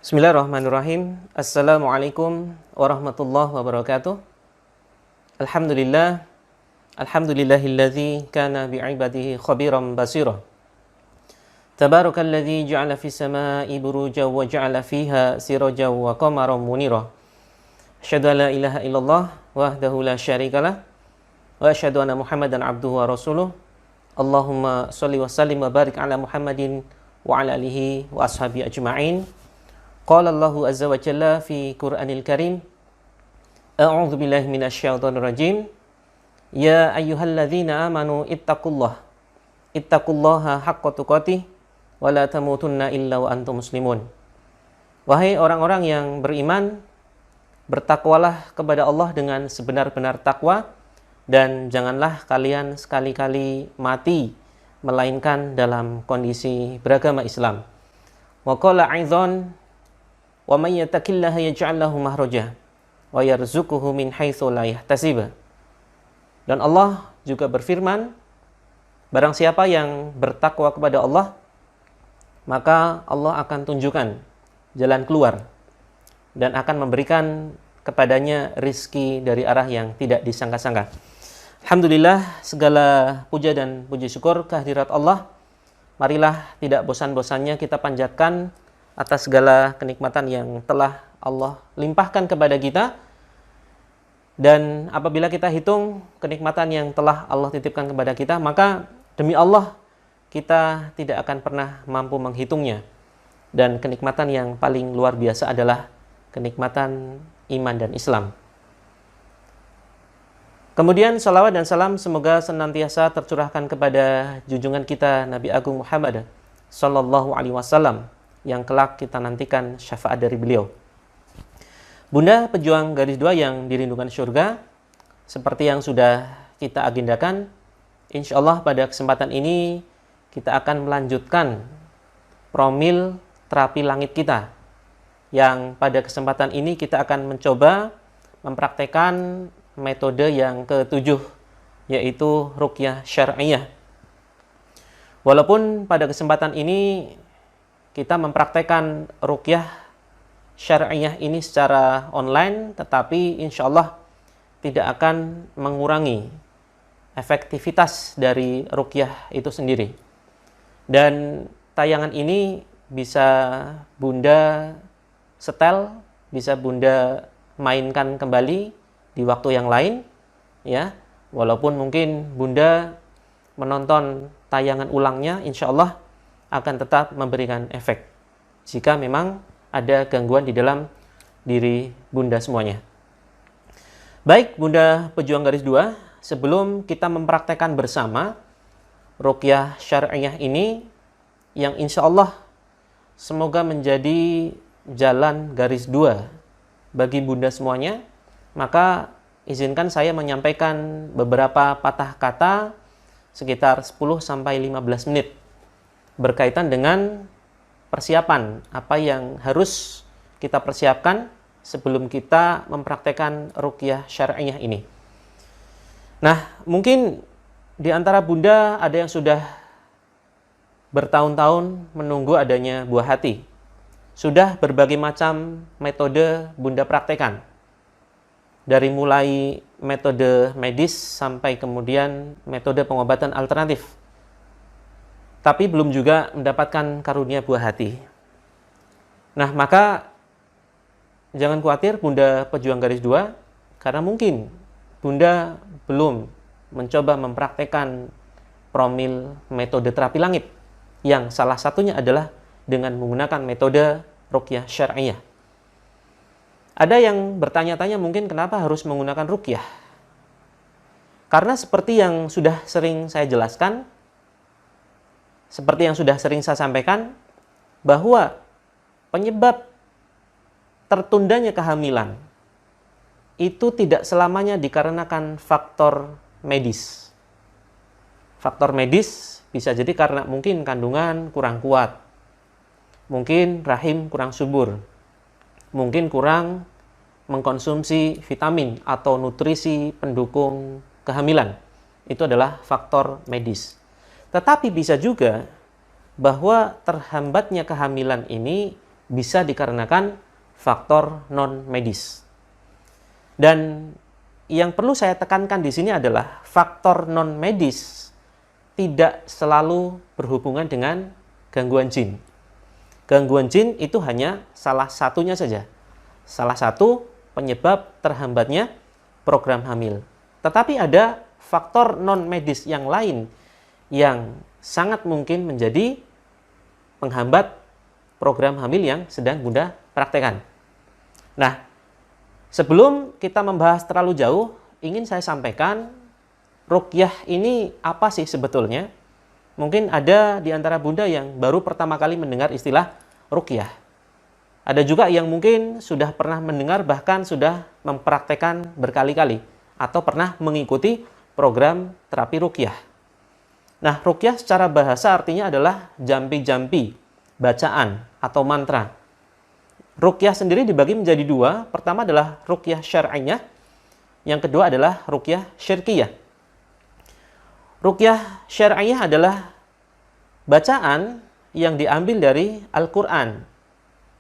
Bismillahirrahmanirrahim. Assalamualaikum warahmatullahi wabarakatuh. Alhamdulillah. Alhamdulillahilladzi kana bi'ibadihi khabiran basira. Tabarakalladzi ja'ala fis samaa'i burujan wa ja'ala fiha sirajan wa qamaran munira. Asyhadu an la ilaha illallah wahdahu la syarikalah wa asyhadu anna Muhammadan abduhu wa rasuluh. Allahumma shalli wa sallim wa barik ala Muhammadin wa ala alihi wa ashabihi ajma'in. Qala Allahu azza wa jalla fi Qur'anil Karim. A'udzu billahi minasyaitonir rajim. Ya ayyuhalladzina amanu ittaqullaha haqqa tuqatih wa la tamutunna illa wa antum muslimun. Wahai orang-orang yang beriman, bertakwalah kepada Allah dengan sebenar-benar takwa dan janganlah kalian sekali-kali mati melainkan dalam kondisi beragama Islam. Wa qala aidzan wa may yattaqillaha yaj'al lahu makhraja wa yarzuquhu min haitsu la yahtasib. Dan Allah juga berfirman, barang siapa yang bertakwa kepada Allah, maka Allah akan tunjukkan jalan keluar dan akan memberikan kepadanya rizki dari arah yang tidak disangka-sangka. Alhamdulillah, segala puja dan puji syukur kehadirat Allah. Marilah tidak bosan-bosannya kita panjatkan atas segala kenikmatan yang telah Allah limpahkan kepada kita. Dan apabila kita hitung kenikmatan yang telah Allah titipkan kepada kita, maka demi Allah kita tidak akan pernah mampu menghitungnya. Dan kenikmatan yang paling luar biasa adalah kenikmatan iman dan Islam. Kemudian salawat dan salam semoga senantiasa tercurahkan kepada junjungan kita Nabi Agung Muhammad sallallahu alaihi wasallam yang kelak kita nantikan syafaat dari beliau. Bunda pejuang garis 2 yang dirindukan surga, seperti yang sudah kita agendakan, insya Allah pada kesempatan ini kita akan melanjutkan promil terapi langit kita, yang pada kesempatan ini kita akan mencoba mempraktekkan metode yang ke-7, yaitu ruqyah syar'iyah. Walaupun pada kesempatan ini kita mempraktekkan ruqyah syar'iyah ini secara online, tetapi insya Allah tidak akan mengurangi efektivitas dari ruqyah itu sendiri. Dan tayangan ini bisa Bunda setel, bisa Bunda mainkan kembali di waktu yang lain, ya. Walaupun mungkin Bunda menonton tayangan ulangnya, insya Allah akan tetap memberikan efek jika memang ada gangguan di dalam diri Bunda semuanya. Baik, Bunda pejuang garis 2, sebelum kita mempraktekkan bersama ruqyah syar'iyah ini, yang insya Allah semoga menjadi jalan garis 2 bagi Bunda semuanya, maka izinkan saya menyampaikan beberapa patah kata sekitar 10-15 menit berkaitan dengan persiapan apa yang harus kita persiapkan sebelum kita mempraktekkan ruqyah syar'iyah ini. Nah, mungkin di antara Bunda ada yang sudah bertahun-tahun menunggu adanya buah hati. Sudah berbagai macam metode Bunda praktekkan. Dari mulai metode medis sampai kemudian metode pengobatan alternatif. Tapi belum juga mendapatkan karunia buah hati. Nah, maka jangan khawatir Bunda pejuang garis 2, karena mungkin Bunda belum mencoba mempraktekkan promil metode terapi langit, yang salah satunya adalah dengan menggunakan metode ruqyah syar'iyah. Ada yang bertanya-tanya mungkin kenapa harus menggunakan ruqyah? Karena seperti yang sudah sering saya jelaskan, seperti yang sudah sering saya sampaikan, bahwa penyebab tertundanya kehamilan itu tidak selamanya dikarenakan faktor medis. Faktor medis bisa jadi karena mungkin kandungan kurang kuat, mungkin rahim kurang subur, mungkin kurang mengkonsumsi vitamin atau nutrisi pendukung kehamilan. Itu adalah faktor medis. Tetapi bisa juga bahwa terhambatnya kehamilan ini bisa dikarenakan faktor non medis. Dan yang perlu saya tekankan di sini adalah faktor non medis tidak selalu berhubungan dengan gangguan jin. Gangguan jin itu hanya salah satunya saja. Salah satu penyebab terhambatnya program hamil. Tetapi ada faktor non medis yang lain yang sangat mungkin menjadi penghambat program hamil yang sedang Bunda praktekkan. Nah, sebelum kita membahas terlalu jauh, ingin saya sampaikan, ruqyah ini apa sih sebetulnya? Mungkin ada di antara Bunda yang baru pertama kali mendengar istilah ruqyah. Ada juga yang mungkin sudah pernah mendengar, bahkan sudah mempraktekkan berkali-kali, atau pernah mengikuti program terapi ruqyah. Nah, ruqyah secara bahasa artinya adalah jampi-jampi, bacaan atau mantra. Ruqyah sendiri dibagi menjadi dua. Pertama adalah ruqyah syar'iyah, yang kedua adalah ruqyah syirkiyah. Ruqyah syar'iyah adalah bacaan yang diambil dari Al-Quran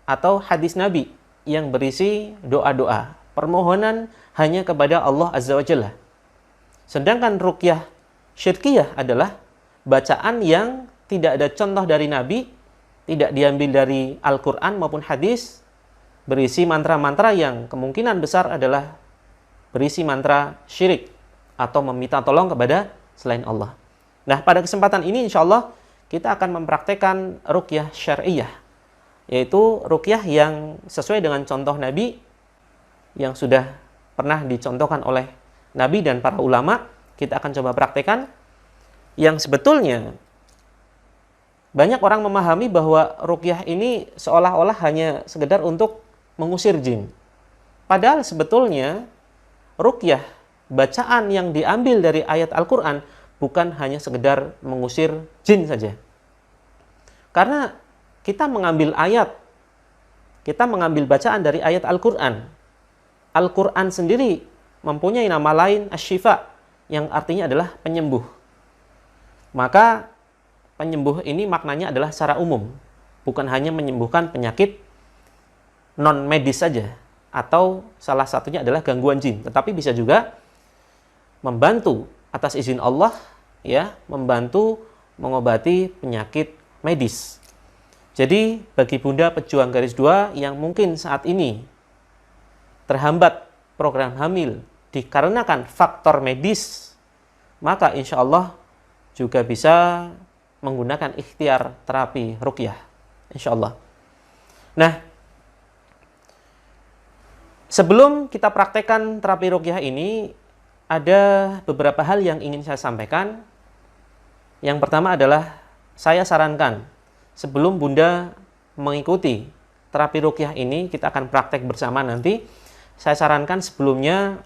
atau hadis Nabi yang berisi doa-doa, permohonan hanya kepada Allah Azza wa Jalla. Sedangkan ruqyah syirkiyah adalah bacaan yang tidak ada contoh dari Nabi, tidak diambil dari Al-Quran maupun hadis, berisi mantra-mantra yang kemungkinan besar adalah berisi mantra syirik atau meminta tolong kepada selain Allah. Nah, pada kesempatan ini insya Allah kita akan mempraktekkan ruqyah syar'iyah, yaitu ruqyah yang sesuai dengan contoh Nabi yang sudah pernah dicontohkan oleh Nabi dan para ulama. Kita akan coba praktekkan, yang sebetulnya banyak orang memahami bahwa ruqyah ini seolah-olah hanya sekedar untuk mengusir jin. Padahal sebetulnya ruqyah, bacaan yang diambil dari ayat Al-Quran, bukan hanya sekedar mengusir jin saja. Karena kita mengambil ayat, kita mengambil bacaan dari ayat Al-Quran. Al-Quran sendiri mempunyai nama lain asy-syifa, yang artinya adalah penyembuh. Maka penyembuh ini maknanya adalah secara umum, bukan hanya menyembuhkan penyakit non medis saja, atau salah satunya adalah gangguan jin, tetapi bisa juga membantu atas izin Allah, ya, membantu mengobati penyakit medis. Jadi bagi Bunda pejuang garis 2 yang mungkin saat ini terhambat program hamil dikarenakan faktor medis, maka insya Allah juga bisa menggunakan ikhtiar terapi ruqyah, insya Allah. Nah, sebelum kita praktekkan terapi ruqyah ini, ada beberapa hal yang ingin saya sampaikan. Yang pertama adalah, saya sarankan sebelum Bunda mengikuti terapi ruqyah ini, kita akan praktek bersama nanti. Saya sarankan sebelumnya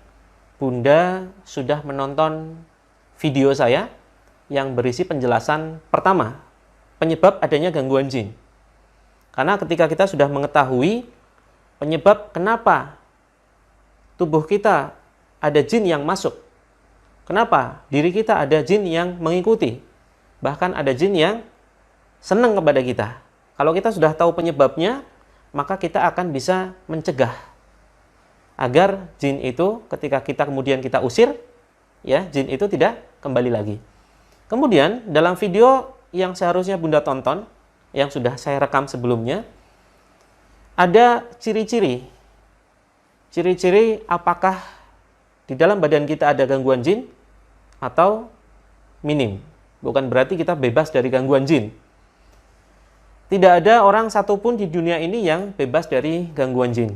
Bunda sudah menonton video saya yang berisi penjelasan pertama, penyebab adanya gangguan jin. Karena ketika kita sudah mengetahui penyebab kenapa tubuh kita ada jin yang masuk, kenapa diri kita ada jin yang mengikuti, bahkan ada jin yang senang kepada kita. Kalau kita sudah tahu penyebabnya, maka kita akan bisa mencegah agar jin itu ketika kemudian kita usir, ya, jin itu tidak kembali lagi. Kemudian dalam video yang seharusnya Bunda tonton, yang sudah saya rekam sebelumnya, ada ciri-ciri apakah di dalam badan kita ada gangguan jin atau minim. Bukan berarti kita bebas dari gangguan jin. Tidak ada orang satupun di dunia ini yang bebas dari gangguan jin.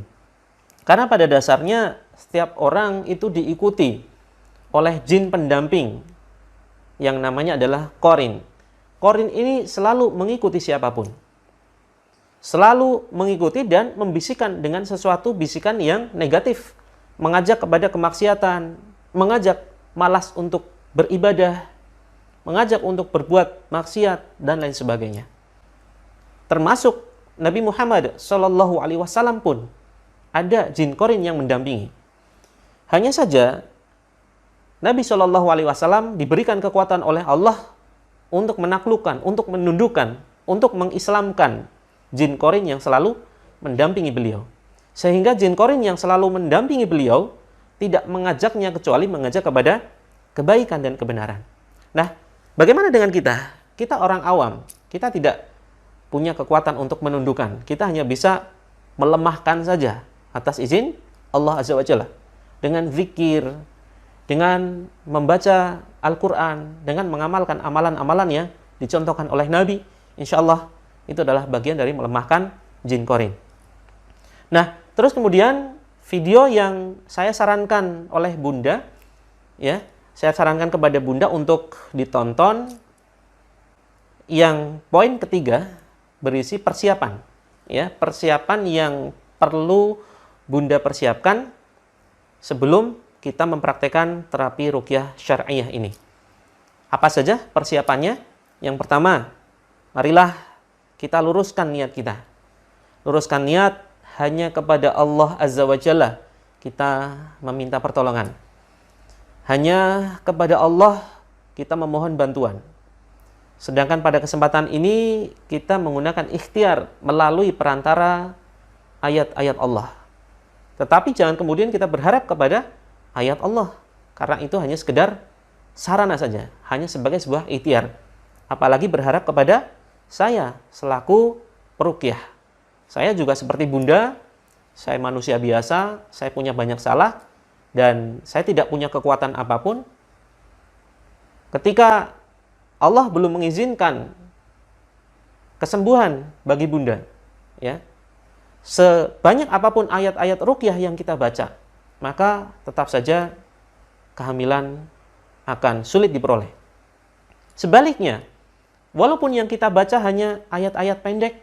Karena pada dasarnya setiap orang itu diikuti oleh jin pendamping yang namanya adalah qarin. Qarin ini selalu mengikuti siapapun. Selalu mengikuti dan membisikkan dengan sesuatu bisikan yang negatif. Mengajak kepada kemaksiatan, mengajak malas untuk beribadah, mengajak untuk berbuat maksiat, dan lain sebagainya. Termasuk Nabi Muhammad SAW pun ada jin qarin yang mendampingi. Hanya saja Nabi SAW diberikan kekuatan oleh Allah untuk menaklukkan, untuk menundukkan, untuk mengislamkan jin qarin yang selalu mendampingi beliau. Sehingga jin korin yang selalu mendampingi beliau tidak mengajaknya kecuali mengajak kepada kebaikan dan kebenaran. Nah, bagaimana dengan kita? Kita orang awam, kita tidak punya kekuatan untuk menundukkan. Kita hanya bisa melemahkan saja atas izin Allah Azza wa Jalla. Dengan zikir, dengan membaca Al-Quran, dengan mengamalkan amalan-amalan yang dicontohkan oleh Nabi, insya Allah itu adalah bagian dari melemahkan jin korin. Nah, terus kemudian video yang saya sarankan oleh Bunda, ya, saya sarankan kepada Bunda untuk ditonton yang poin ketiga berisi persiapan, ya, persiapan yang perlu Bunda persiapkan sebelum kita mempraktekkan terapi ruqyah syar'iyah ini. Apa saja persiapannya? Yang pertama, marilah kita luruskan niat kita. Luruskan niat hanya kepada Allah Azza wa Jalla kita meminta pertolongan. Hanya kepada Allah kita memohon bantuan. Sedangkan pada kesempatan ini kita menggunakan ikhtiar melalui perantara ayat-ayat Allah. Tetapi jangan kemudian kita berharap kepada ayat Allah, karena itu hanya sekedar sarana saja, hanya sebagai sebuah ikhtiar. Apalagi berharap kepada saya selaku peruqyah. Saya juga seperti Bunda, saya manusia biasa, saya punya banyak salah, dan saya tidak punya kekuatan apapun. Ketika Allah belum mengizinkan kesembuhan bagi Bunda, ya, sebanyak apapun ayat-ayat ruqyah yang kita baca, maka tetap saja kehamilan akan sulit diperoleh. Sebaliknya, walaupun yang kita baca hanya ayat-ayat pendek,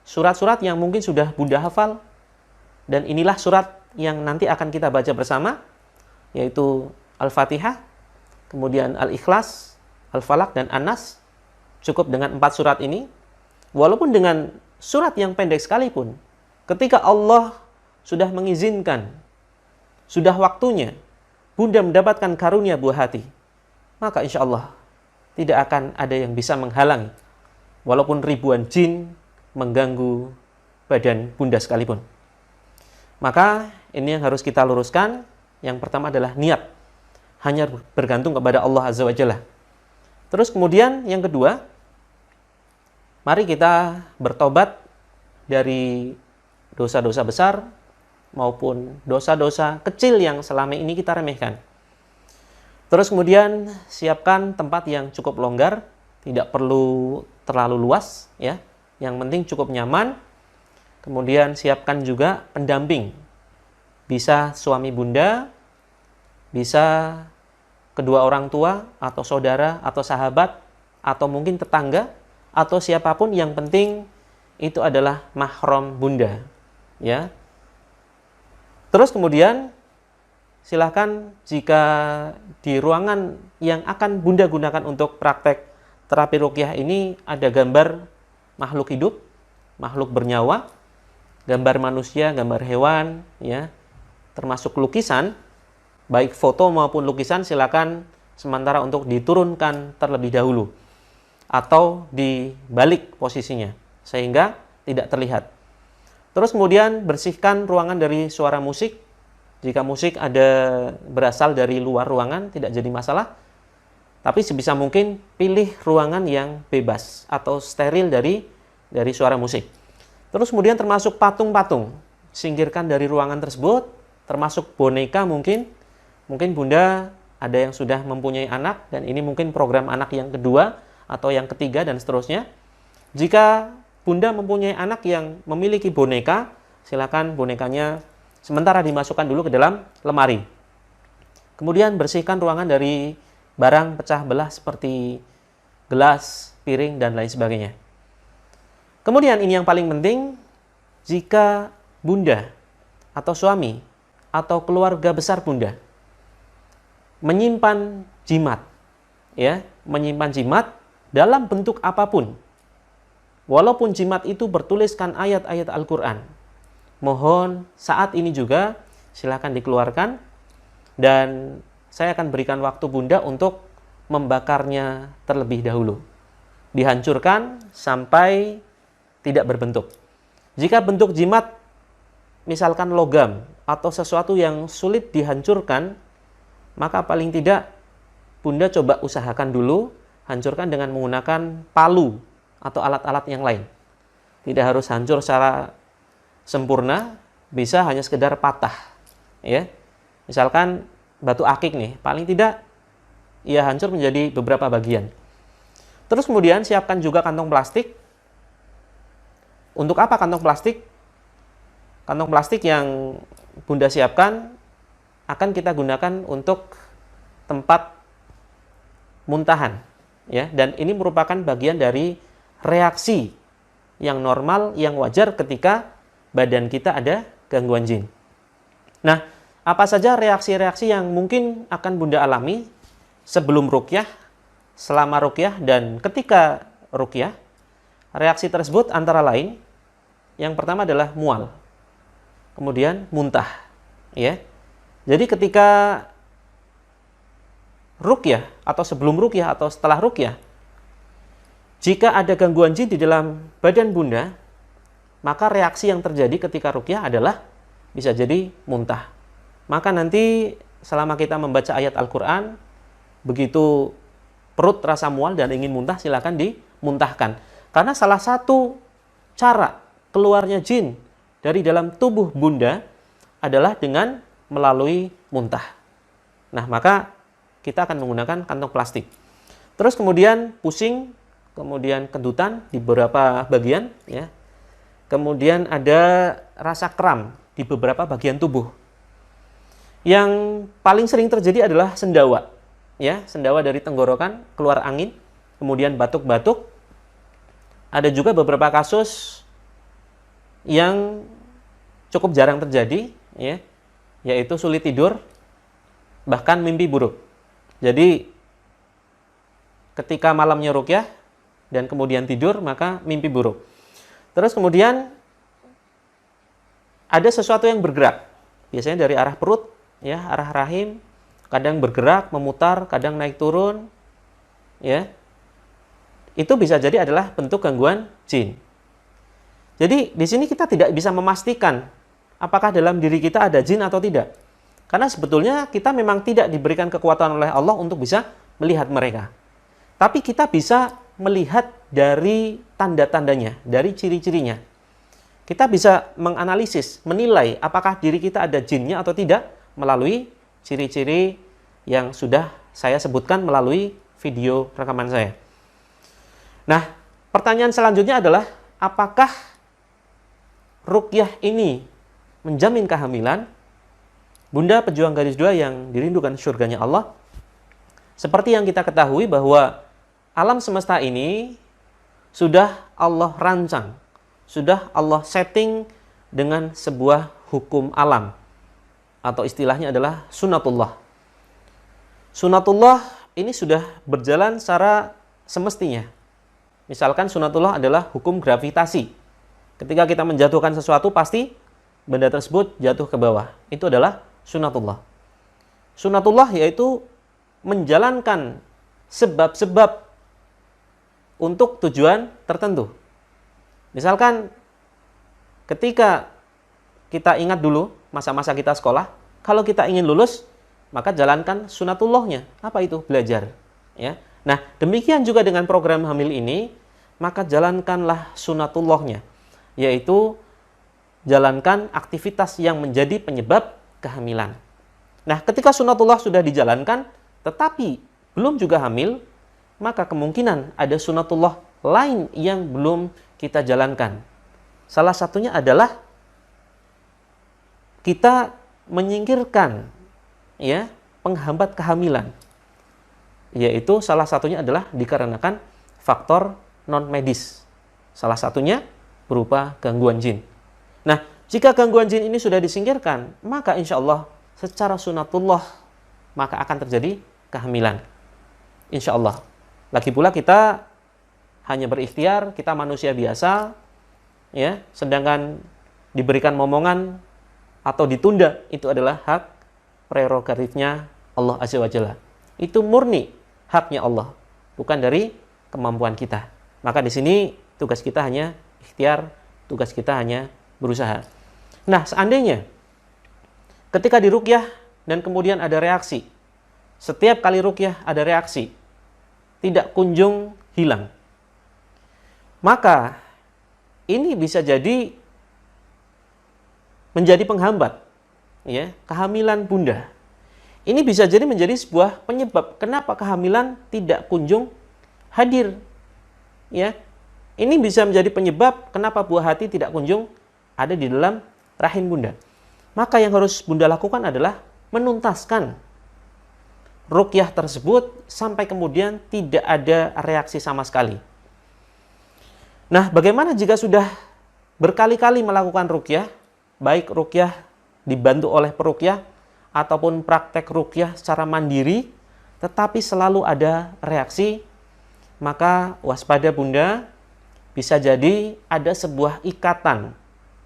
surat-surat yang mungkin sudah Bunda hafal, dan inilah surat yang nanti akan kita baca bersama, yaitu Al-Fatihah, kemudian Al-Ikhlas, Al-Falaq, dan An-Nas. Cukup dengan 4 surat ini. Walaupun dengan surat yang pendek sekalipun, ketika Allah sudah mengizinkan, sudah waktunya Bunda mendapatkan karunia buah hati, maka insya Allah tidak akan ada yang bisa menghalangi, walaupun ribuan jin mengganggu badan Bunda sekalipun. Maka ini yang harus kita luruskan. Yang pertama adalah niat, hanya bergantung kepada Allah Azza wa Jalla. Terus kemudian yang kedua, mari kita bertobat dari dosa-dosa besar maupun dosa-dosa kecil yang selama ini kita remehkan. Terus kemudian siapkan tempat yang cukup longgar, tidak perlu terlalu luas, ya. Yang penting cukup nyaman. Kemudian siapkan juga pendamping. Bisa suami Bunda, bisa kedua orang tua, atau saudara, atau sahabat, atau mungkin tetangga, atau siapapun, yang penting itu adalah mahram Bunda. Ya. Terus kemudian silahkan jika di ruangan yang akan Bunda gunakan untuk praktek terapi ruqyah ini ada gambar makhluk hidup, makhluk bernyawa, gambar manusia, gambar hewan, ya, termasuk lukisan, baik foto maupun lukisan, silakan sementara untuk diturunkan terlebih dahulu atau dibalik posisinya sehingga tidak terlihat. Terus kemudian bersihkan ruangan dari suara musik. Jika musik ada berasal dari luar ruangan tidak jadi masalah. Tapi sebisa mungkin pilih ruangan yang bebas atau steril dari suara musik. Terus kemudian termasuk patung-patung, singkirkan dari ruangan tersebut, termasuk boneka mungkin. Mungkin Bunda ada yang sudah mempunyai anak dan ini mungkin program anak yang kedua atau yang ketiga dan seterusnya. Jika Bunda mempunyai anak yang memiliki boneka, silakan bonekanya sementara dimasukkan dulu ke dalam lemari. Kemudian bersihkan ruangan dari barang pecah belah seperti gelas, piring, dan lain sebagainya. Kemudian ini yang paling penting, jika Bunda atau suami atau keluarga besar Bunda menyimpan jimat, ya, menyimpan jimat dalam bentuk apapun, walaupun jimat itu bertuliskan ayat-ayat Al-Quran, mohon saat ini juga silakan dikeluarkan dan saya akan berikan waktu Bunda untuk membakarnya terlebih dahulu. Dihancurkan sampai tidak berbentuk. Jika bentuk jimat misalkan logam atau sesuatu yang sulit dihancurkan, maka paling tidak Bunda coba usahakan dulu hancurkan dengan menggunakan palu atau alat-alat yang lain. Tidak harus hancur secara sempurna, bisa hanya sekedar patah, ya. Misalkan batu akik nih, paling tidak ia hancur menjadi beberapa bagian. Terus kemudian siapkan juga kantong plastik. Untuk apa kantong plastik? Kantong plastik yang Bunda siapkan akan kita gunakan untuk tempat muntahan, ya. Dan ini merupakan bagian dari reaksi yang normal, yang wajar ketika badan kita ada gangguan jin. Nah, apa saja reaksi-reaksi yang mungkin akan Bunda alami sebelum ruqyah, selama ruqyah, dan ketika ruqyah? Reaksi tersebut antara lain, yang pertama adalah mual, kemudian muntah, ya. Jadi ketika ruqyah atau sebelum ruqyah atau setelah ruqyah, jika ada gangguan jin di dalam badan Bunda, maka reaksi yang terjadi ketika ruqyah adalah bisa jadi muntah. Maka nanti selama kita membaca ayat Al-Quran, begitu perut rasa mual dan ingin muntah, silakan dimuntahkan. Karena salah satu cara keluarnya jin dari dalam tubuh Bunda adalah dengan melalui muntah. Nah, maka kita akan menggunakan kantong plastik. Terus kemudian pusing, kemudian kedutan di beberapa bagian, ya. Kemudian ada rasa kram di beberapa bagian tubuh. Yang paling sering terjadi adalah sendawa, ya, sendawa dari tenggorokan, keluar angin, kemudian batuk-batuk. Ada juga beberapa kasus yang cukup jarang terjadi, ya, yaitu sulit tidur, bahkan mimpi buruk. Jadi ketika malamnya ruqyah dan kemudian tidur, maka mimpi buruk. Terus kemudian ada sesuatu yang bergerak, biasanya dari arah perut, ya, arah rahim, kadang bergerak, memutar, kadang naik turun, ya. Itu bisa jadi adalah bentuk gangguan jin. Jadi di sini kita tidak bisa memastikan apakah dalam diri kita ada jin atau tidak. Karena sebetulnya kita memang tidak diberikan kekuatan oleh Allah untuk bisa melihat mereka. Tapi kita bisa melihat dari tanda-tandanya, dari ciri-cirinya. Kita bisa menganalisis, menilai apakah diri kita ada jinnya atau tidak melalui ciri-ciri yang sudah saya sebutkan melalui video rekaman saya. Nah, pertanyaan selanjutnya adalah, apakah ruqyah ini menjamin kehamilan? Bunda pejuang garis 2 yang dirindukan surganya Allah, seperti yang kita ketahui bahwa alam semesta ini sudah Allah rancang, sudah Allah setting dengan sebuah hukum alam, atau istilahnya adalah sunatullah. Sunatullah ini sudah berjalan secara semestinya. Misalkan sunatullah adalah hukum gravitasi. Ketika kita menjatuhkan sesuatu, pasti benda tersebut jatuh ke bawah. Itu adalah sunatullah. Sunatullah yaitu menjalankan sebab-sebab untuk tujuan tertentu. Misalkan ketika kita ingat dulu masa-masa kita sekolah, kalau kita ingin lulus, maka jalankan sunatullahnya. Apa itu? Belajar, ya. Nah, demikian juga dengan program hamil ini, maka jalankanlah sunatullahnya, yaitu jalankan aktivitas yang menjadi penyebab kehamilan. Nah, ketika sunatullah sudah dijalankan, tetapi belum juga hamil, maka kemungkinan ada sunatullah lain yang belum kita jalankan. Salah satunya adalah kita menyingkirkan, ya, penghambat kehamilan. Yaitu salah satunya adalah dikarenakan faktor non-medis. Salah satunya berupa gangguan jin. Nah, jika gangguan jin ini sudah disingkirkan, maka insya Allah secara sunatullah maka akan terjadi kehamilan. Insya Allah. Lagi pula kita hanya berikhtiar, kita manusia biasa, ya, sedangkan diberikan momongan atau ditunda itu adalah hak prerogatifnya Allah Azza wa Jalla. Itu murni haknya Allah, bukan dari kemampuan kita. Maka di sini tugas kita hanya ikhtiar Tugas kita hanya berusaha. Nah, seandainya ketika diruqyah dan kemudian ada reaksi, setiap kali ruqyah ada reaksi, tidak kunjung hilang, maka ini bisa jadi menjadi penghambat, ya, kehamilan bunda. Ini bisa jadi menjadi sebuah penyebab kenapa kehamilan tidak kunjung hadir, ya. Ini bisa menjadi penyebab kenapa buah hati tidak kunjung ada di dalam rahim bunda. Maka yang harus bunda lakukan adalah menuntaskan ruqyah tersebut sampai kemudian tidak ada reaksi sama sekali. Nah, bagaimana jika sudah berkali-kali melakukan ruqyah, baik ruqyah dibantu oleh peruqyah ataupun praktek ruqyah secara mandiri, tetapi selalu ada reaksi, maka waspada bunda, bisa jadi ada sebuah ikatan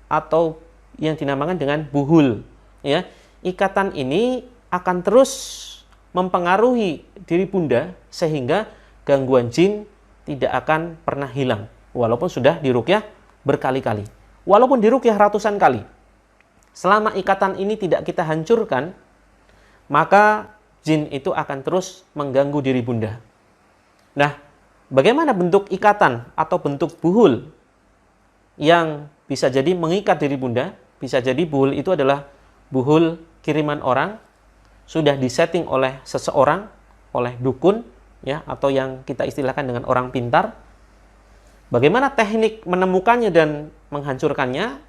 atau yang dinamakan dengan buhul, ya. Ikatan ini akan terus mempengaruhi diri bunda sehingga gangguan jin tidak akan pernah hilang walaupun sudah diruqyah berkali-kali. Walaupun diruqyah ratusan kali. Selama ikatan ini tidak kita hancurkan, maka jin itu akan terus mengganggu diri bunda. Nah, bagaimana bentuk ikatan atau bentuk buhul yang bisa jadi mengikat diri bunda? Bisa jadi buhul itu adalah buhul kiriman orang, sudah disetting oleh seseorang, oleh dukun, ya, atau yang kita istilahkan dengan orang pintar. Bagaimana teknik menemukannya dan menghancurkannya?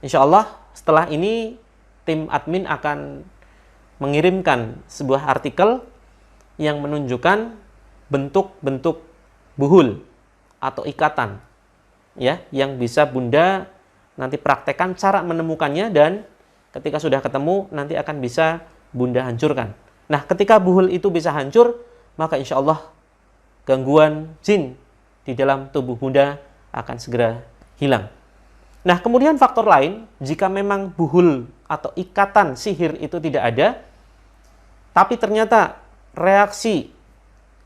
Insya Allah setelah ini tim admin akan mengirimkan sebuah artikel yang menunjukkan bentuk-bentuk buhul atau ikatan, ya, yang bisa bunda nanti praktekkan cara menemukannya, dan ketika sudah ketemu nanti akan bisa bunda hancurkan. Nah, ketika buhul itu bisa hancur, maka insya Allah gangguan jin di dalam tubuh bunda akan segera hilang. Nah, kemudian faktor lain, jika memang buhul atau ikatan sihir itu tidak ada, tapi ternyata reaksi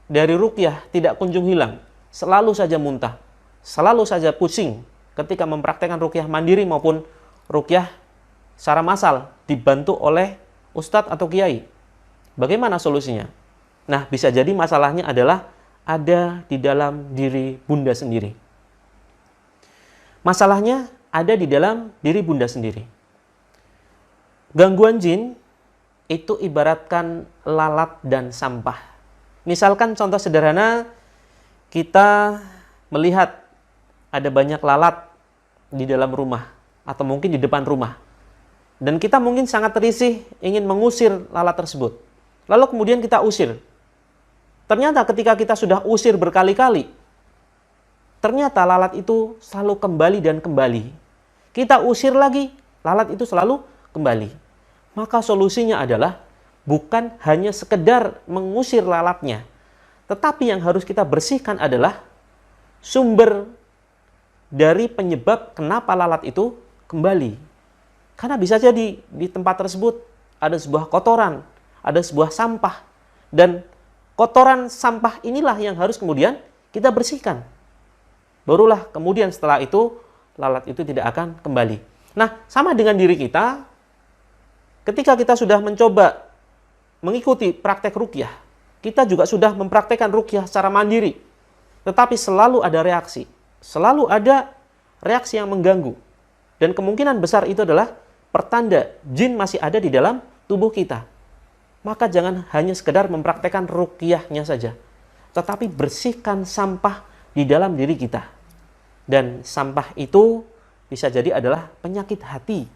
dari ruqyah tidak kunjung hilang, selalu saja muntah, selalu saja pusing ketika mempraktekkan ruqyah mandiri maupun ruqyah secara massal dibantu oleh ustadz atau kiai. Bagaimana solusinya? Nah, bisa jadi masalahnya adalah ada di dalam diri bunda sendiri. Masalahnya ada di dalam diri bunda sendiri. Gangguan jin itu ibaratkan lalat dan sampah. Misalkan contoh sederhana, kita melihat ada banyak lalat di dalam rumah atau mungkin di depan rumah. Dan kita mungkin sangat risih ingin mengusir lalat tersebut. Lalu kemudian kita usir. Ternyata ketika kita sudah usir berkali-kali, ternyata lalat itu selalu kembali dan kembali. Kita usir lagi, lalat itu selalu kembali. Maka solusinya adalah bukan hanya sekedar mengusir lalatnya, tetapi yang harus kita bersihkan adalah sumber dari penyebab kenapa lalat itu kembali. Karena bisa jadi di tempat tersebut ada sebuah kotoran, ada sebuah sampah, dan kotoran sampah inilah yang harus kemudian kita bersihkan. Barulah kemudian setelah itu lalat itu tidak akan kembali. Nah, sama dengan diri kita, ketika kita sudah mencoba mengikuti praktek ruqyah, kita juga sudah mempraktekkan ruqyah secara mandiri, tetapi selalu ada reaksi, selalu ada reaksi yang mengganggu, dan kemungkinan besar itu adalah pertanda jin masih ada di dalam tubuh kita. Maka jangan hanya sekedar mempraktekkan ruqyahnya saja, tetapi bersihkan sampah di dalam diri kita. Dan sampah itu bisa jadi adalah penyakit hati.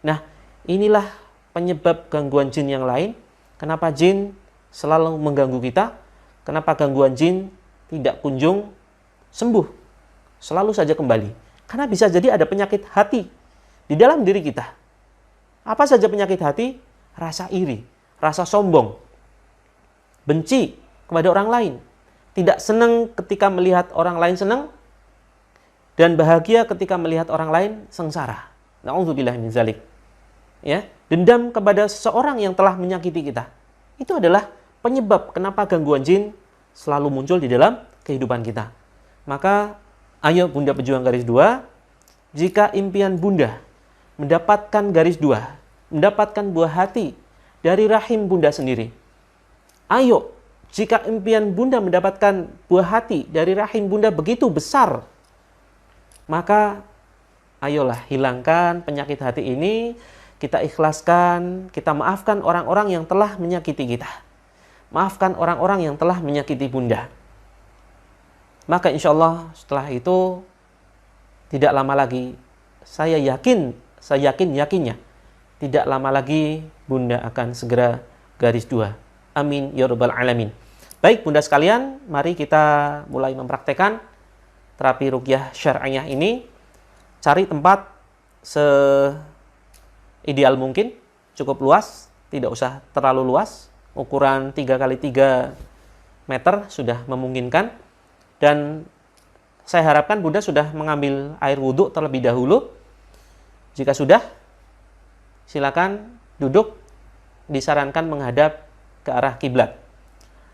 Nah, inilah penyebab gangguan jin yang lain. Kenapa jin selalu mengganggu kita? Kenapa gangguan jin tidak kunjung sembuh? Selalu saja kembali. Karena bisa jadi ada penyakit hati di dalam diri kita. Apa saja penyakit hati? Rasa iri, rasa sombong, benci kepada orang lain, tidak senang ketika melihat orang lain senang, dan bahagia ketika melihat orang lain sengsara. Na'udzubillah min dzalik. Ya, dendam kepada seseorang yang telah menyakiti kita. Itu adalah penyebab kenapa gangguan jin selalu muncul di dalam kehidupan kita. Maka ayo Bunda Pejuang Garis 2, jika impian Bunda mendapatkan garis 2, mendapatkan buah hati dari rahim Bunda sendiri. Ayo, jika impian Bunda mendapatkan buah hati dari rahim Bunda begitu besar, maka ayolah hilangkan penyakit hati ini, kita ikhlaskan, kita maafkan orang-orang yang telah menyakiti kita. Maafkan orang-orang yang telah menyakiti Bunda. Maka insya Allah setelah itu tidak lama lagi, saya yakinnya tidak lama lagi Bunda akan segera garis 2. Amin ya rabbal alamin. Baik Bunda sekalian, mari kita mulai mempraktekkan terapi ruqyah syar'iyah ini. Cari tempat se-ideal mungkin, cukup luas, tidak usah terlalu luas. Ukuran 3x3 meter sudah memungkinkan. Dan saya harapkan Bunda sudah mengambil air wudhu terlebih dahulu. Jika sudah, silakan duduk, disarankan menghadap ke arah kiblat.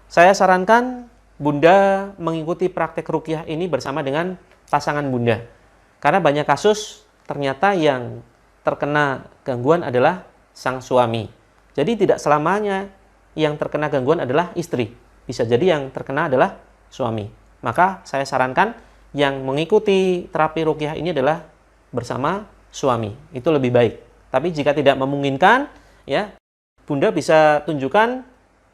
Saya sarankan Bunda mengikuti praktek ruqyah ini bersama dengan pasangan Bunda. Karena banyak kasus ternyata yang terkena gangguan adalah sang suami. Jadi tidak selamanya yang terkena gangguan adalah istri. Bisa jadi yang terkena adalah suami. Maka saya sarankan yang mengikuti terapi ruqyah ini adalah bersama suami. Itu lebih baik. Tapi jika tidak memungkinkan, ya, Bunda bisa tunjukkan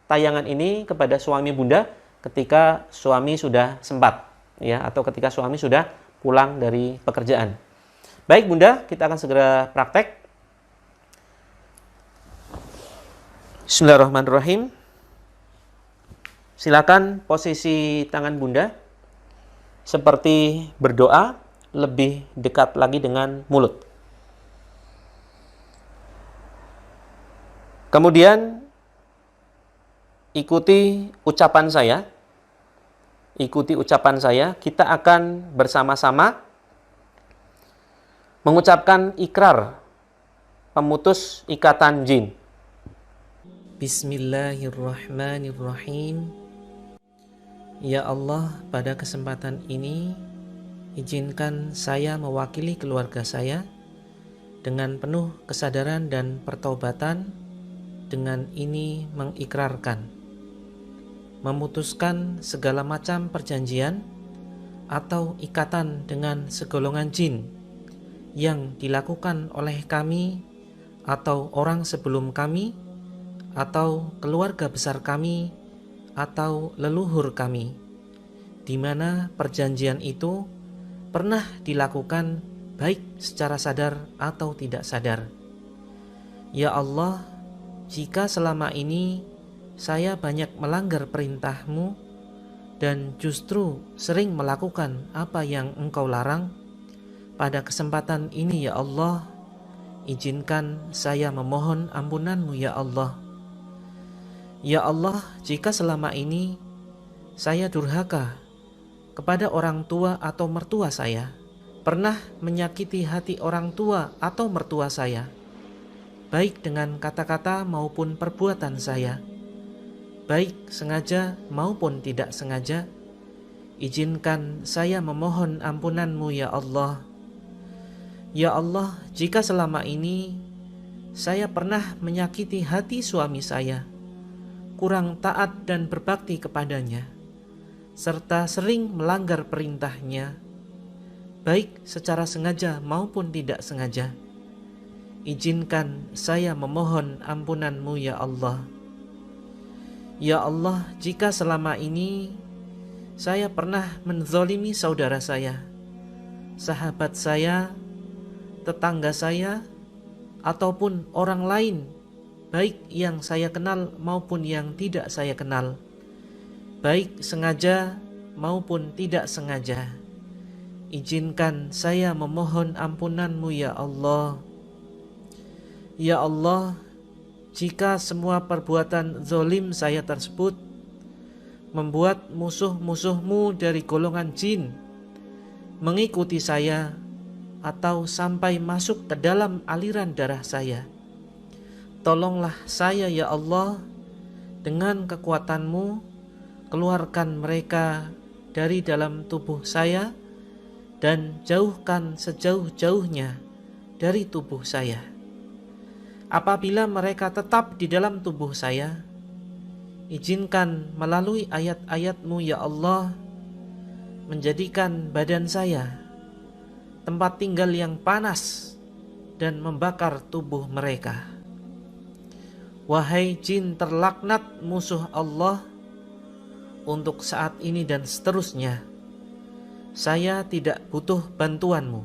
tayangan ini kepada suami Bunda ketika suami sudah sempat, ya, atau ketika suami sudah pulang dari pekerjaan. Baik Bunda, kita akan segera praktek. Bismillahirrahmanirrahim. Silakan posisi tangan Bunda seperti berdoa, lebih dekat lagi dengan mulut. Kemudian ikuti ucapan saya. Kita akan bersama-sama mengucapkan ikrar pemutus ikatan jin. Bismillahirrahmanirrahim. Ya Allah, pada kesempatan ini izinkan saya mewakili keluarga saya dengan penuh kesadaran dan pertaubatan. Dengan ini mengikrarkan, memutuskan segala macam perjanjian atau ikatan dengan segolongan jin yang dilakukan oleh kami atau orang sebelum kami atau keluarga besar kami atau leluhur kami, di mana perjanjian itu pernah dilakukan baik secara sadar atau tidak sadar. Ya Allah, jika selama ini saya banyak melanggar perintah-Mu dan justru sering melakukan apa yang Engkau larang, pada kesempatan ini ya Allah, izinkan saya memohon ampunan-Mu ya Allah. Ya Allah, jika selama ini saya durhaka kepada orang tua atau mertua saya, pernah menyakiti hati orang tua atau mertua saya, baik dengan kata-kata maupun perbuatan saya, baik sengaja maupun tidak sengaja, izinkan saya memohon ampunan-Mu ya Allah. Ya Allah, jika selama ini saya pernah menyakiti hati suami saya, kurang taat dan berbakti kepadanya, serta sering melanggar perintahnya, baik secara sengaja maupun tidak sengaja, izinkan saya memohon ampunan-Mu ya Allah. Ya Allah, jika selama ini saya pernah menzalimi saudara saya, sahabat saya, tetangga saya, ataupun orang lain, baik yang saya kenal maupun yang tidak saya kenal, baik sengaja maupun tidak sengaja, izinkan saya memohon ampunan-Mu ya Allah. Ya Allah, jika semua perbuatan zalim saya tersebut membuat musuh-musuh-Mu dari golongan jin mengikuti saya atau sampai masuk ke dalam aliran darah saya, tolonglah saya ya Allah, dengan kekuatan-Mu keluarkan mereka dari dalam tubuh saya dan jauhkan sejauh-jauhnya dari tubuh saya. Apabila mereka tetap di dalam tubuh saya, izinkan melalui ayat-ayat-Mu ya Allah, menjadikan badan saya tempat tinggal yang panas dan membakar tubuh mereka. Wahai jin terlaknat musuh Allah, untuk saat ini dan seterusnya, saya tidak butuh bantuanmu.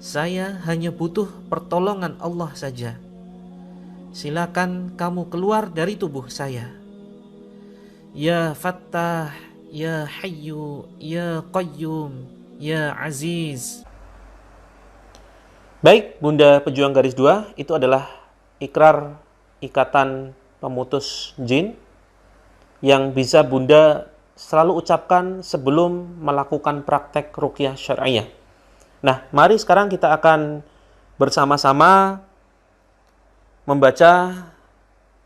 Saya hanya butuh pertolongan Allah saja. Silakan kamu keluar dari tubuh saya. Ya Fattah, Ya Hayyu, Ya Qayyum, Ya Aziz. Baik, Bunda Pejuang Garis 2, itu adalah ikrar ikatan pemutus jin yang bisa Bunda selalu ucapkan sebelum melakukan praktek ruqyah syar'iyah. Nah, mari sekarang kita akan bersama-sama membaca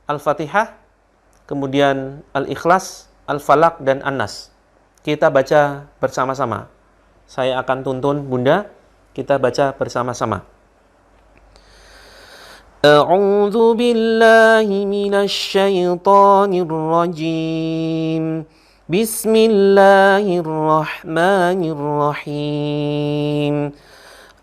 Al-Fatihah, kemudian Al-Ikhlas, Al-Falaq, dan An-Nas. Kita baca bersama-sama. Saya akan tuntun Bunda, kita baca bersama-sama. A'udzu billahi minasy syaithanir rajim. Bismillahirrahmanirrahim.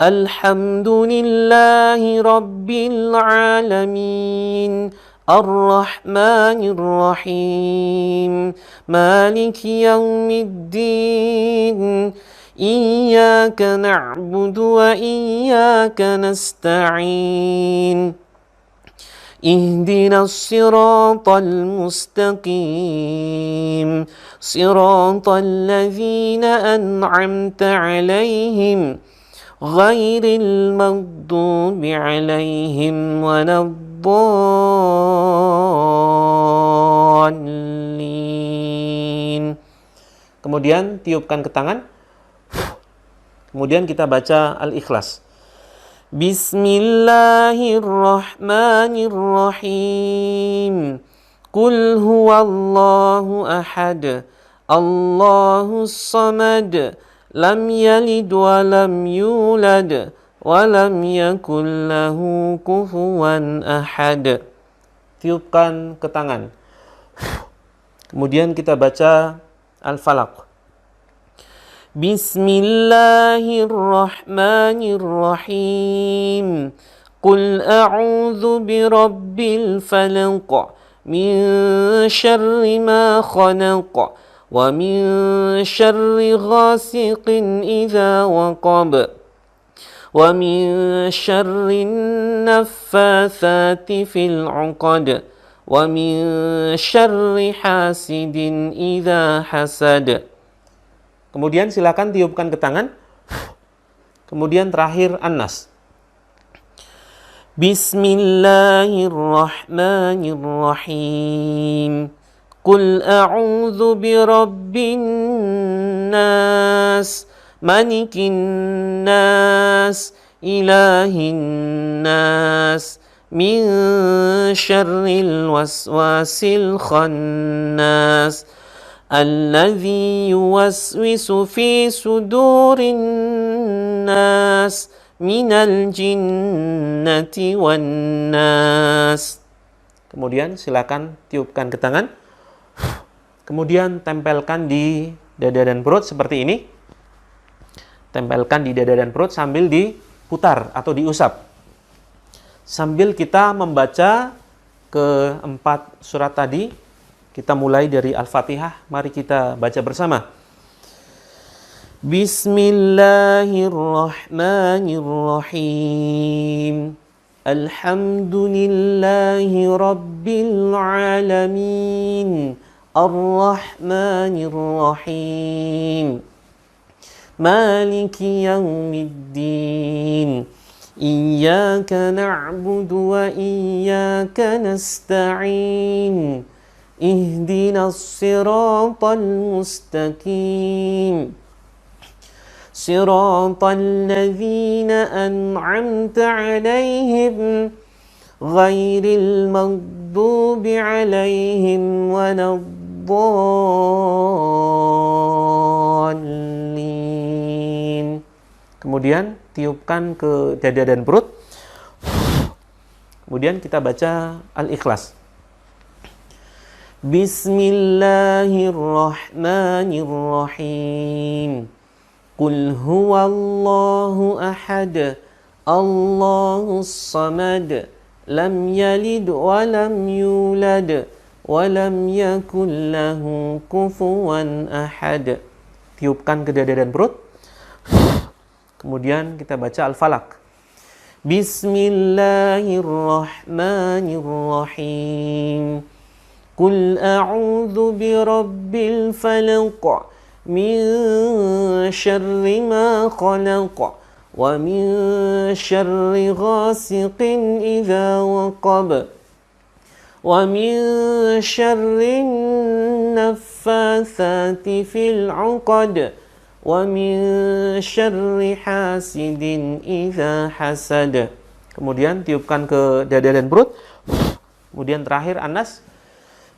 Alhamdulillahi rabbil alamin. Ar-Rahmanir-Rahim. Maliki yaumiddin. Iyyaka na'budu wa iyyaka nasta'in. Ihdinas siratal mustaqim, siratal ladzina an'amta 'alaihim, ghairil maghdubi 'alaihim waladdallin. Kemudian tiupkan ke tangan. Kemudian kita baca Al-Ikhlas. Bismillahirrahmanirrahim. Qul huwallahu ahad, Allahus samad, lam yalid wa lam yulad, wa lam yakul lahu kufuwan ahad. Tiupkan ke tangan. Kemudian kita baca Al-Falaq. Bismillahirrahmanirrahim. Qul a'udzu birabbil falaq, min syarri ma khalaq, wa min syarri ghasiqin idza waqab, wa min syarri naffatsati fil 'uqad, wa min syarri hasidin idza hasad. Kemudian silakan tiupkan ke tangan. Kemudian terakhir An-Nas. Bismillahirrahmanirrahim. Qul a'udzu birabbin nas, malikin nas, ilahin nas, min syarril waswasil khannas, alladzi yuwaswisu fi sudurin nas, minal jinnati wan nas. Kemudian silakan tiupkan ke tangan. Kemudian tempelkan di dada dan perut seperti ini. Tempelkan di dada dan perut sambil diputar atau diusap. Sambil kita membaca keempat surat tadi, kita mulai dari Al-Fatihah. Mari kita baca bersama. Bismillahirrahmanirrahim. Alhamdulillahi rabbil alamin. Ar-Rahmanir-Rahim. Maliki yaumiddin. Iyyaka na'budu wa iyyaka nasta'in. Ihdinas siratal mustaqim. Siratal ladzina an'amta 'alaihim, ghairil maghdubi 'alaihim waladdallin. kemudian tiupkan ke dada dan perut. Kemudian kita baca Al-Ikhlas. Bismillahirrahmanirrahim. Qul huwallahu ahad, Allahus samad, lam yalid wa lam yulad, wa lam yakul lahu kufuwan ahad. Tiupkan ke dada dan perut. Kemudian kita baca Al-Falaq. Bismillahirrahmanirrahim. Qul a'udzu birabbil falaq, min syarri ma khalaq, wa min syarri ghasiqin idza waqab, wa min syarri naffatsati fil 'uqad, wa min syarri hasidin idza hasad. Kemudian tiupkan ke dada dan perut. Kemudian terakhir Anas.